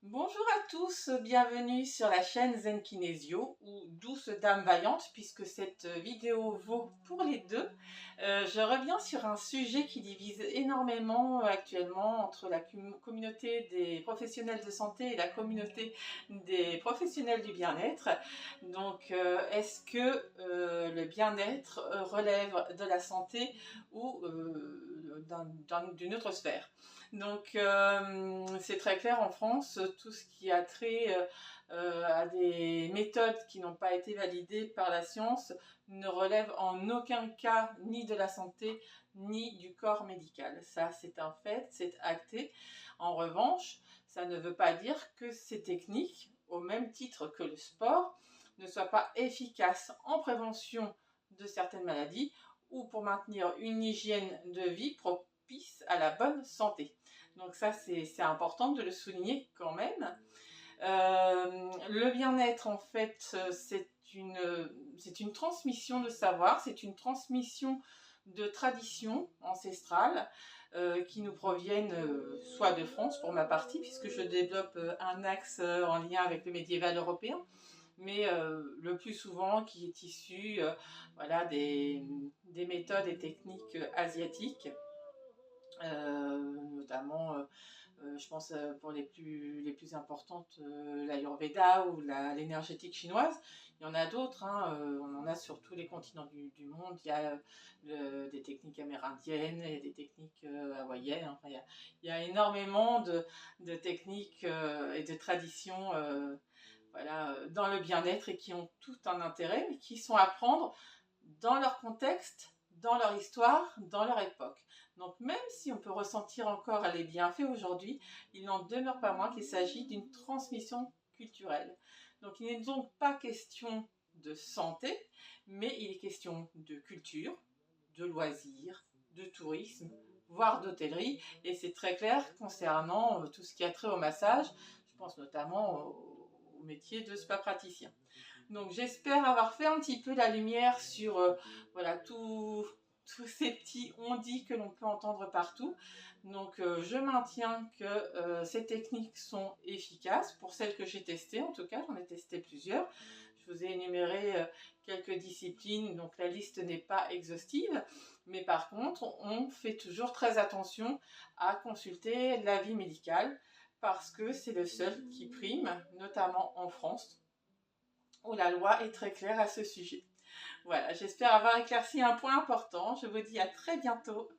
Bonjour à tous, bienvenue sur la chaîne Zen Kinésio ou Douce Dame Vaillante puisque cette vidéo vaut pour les deux. Je reviens sur un sujet qui divise énormément actuellement entre la communauté des professionnels de santé et la communauté des professionnels du bien-être. Donc est-ce que le bien-être relève de la santé ou d'une autre sphère? Donc c'est très clair en France, tout ce qui a trait à des méthodes qui n'ont pas été validées par la science ne relève en aucun cas ni de la santé ni du corps médical. Ça c'est un fait, c'est acté. En revanche, ça ne veut pas dire que ces techniques, au même titre que le sport, ne soient pas efficaces en prévention de certaines maladies ou pour maintenir une hygiène de vie propice à la bonne santé. Donc ça, c'est important de le souligner quand même. Le bien-être, en fait, c'est une transmission de savoir, c'est une transmission de traditions ancestrales qui nous proviennent soit de France pour ma partie, puisque je développe un axe en lien avec le médiéval européen, mais le plus souvent qui est issu voilà, des méthodes et techniques asiatiques. Notamment, je pense pour les plus importantes, l'Ayurveda ou l'énergétique chinoise. Il y en a d'autres, hein, on en a sur tous les continents du monde. Il y a des techniques amérindiennes, il y a des techniques hawaïennes. Enfin, il y a énormément de techniques et de traditions voilà, dans le bien-être et qui ont tout un intérêt, mais qui sont à prendre dans leur contexte, dans leur histoire, dans leur époque. Donc même si on peut ressentir encore les bienfaits aujourd'hui, il n'en demeure pas moins qu'il s'agit d'une transmission culturelle. Donc il n'est donc pas question de santé, mais il est question de culture, de loisirs, de tourisme, voire d'hôtellerie. Et c'est très clair concernant tout ce qui a trait au massage. Je pense notamment au métier de spa praticien. Donc j'espère avoir fait un petit peu la lumière sur voilà, tous ces petits on-dit que l'on peut entendre partout. Donc je maintiens que ces techniques sont efficaces pour celles que j'ai testées. En tout cas, j'en ai testé plusieurs. Je vous ai énuméré quelques disciplines, donc la liste n'est pas exhaustive. Mais par contre, on fait toujours très attention à consulter l'avis médical parce que c'est le seul qui prime, notamment en France, où la loi est très claire à ce sujet. Voilà, j'espère avoir éclairci un point important. Je vous dis à très bientôt.